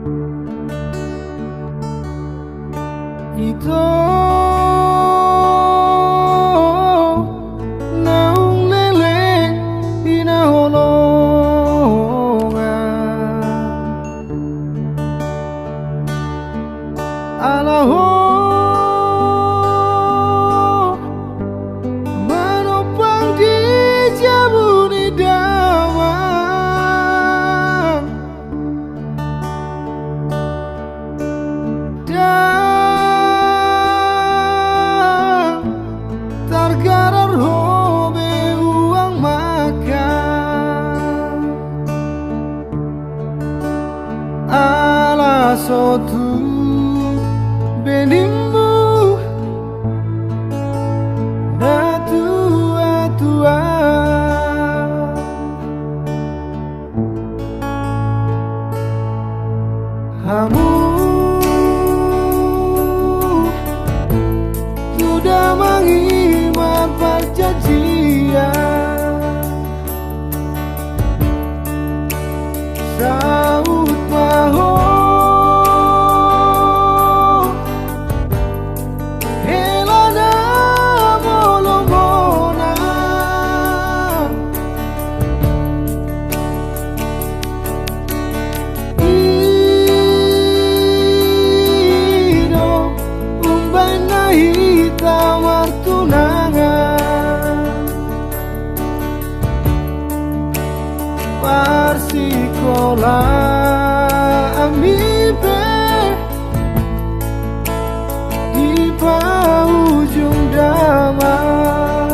Ito naong lele pinahulungan alaho manopang di jabuni daman dan targarar hobe uang makan ala sotu benimmu na tua-tua kamu sudah mengimat perjanjian saut maho tawar tunangan parsikola amibe di ujung daman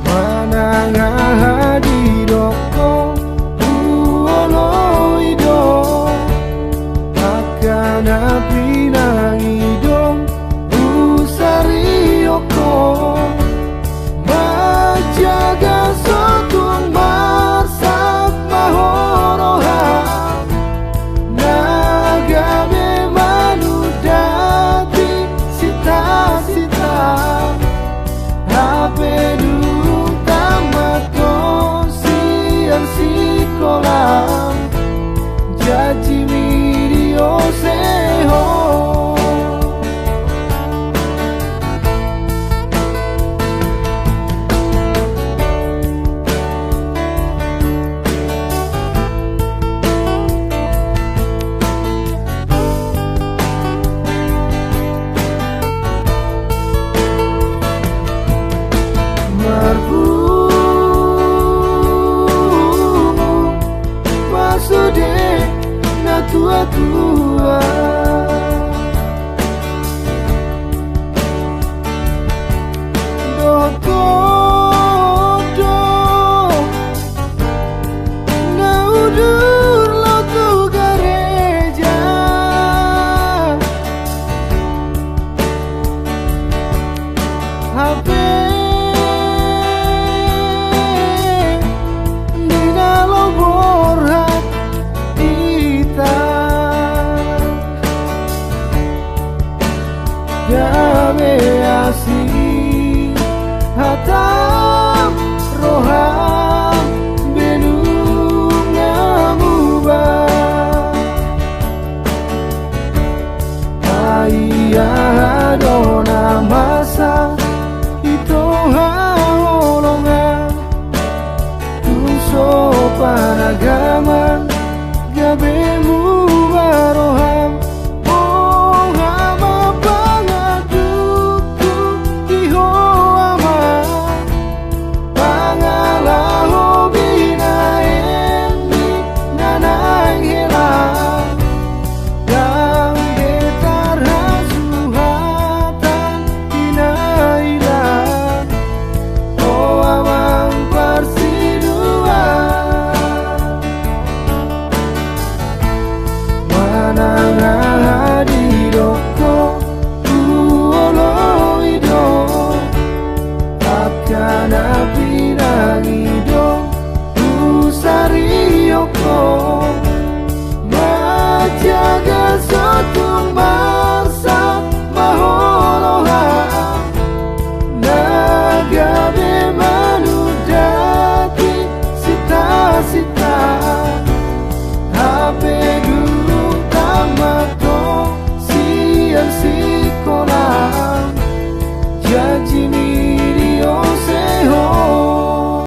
manangah di doko uolo ido akan pinangi majaga sotung marsak mahorohan nagame manudati sita-sita hape durung tamat siang sekolah jaji video seho tua-tua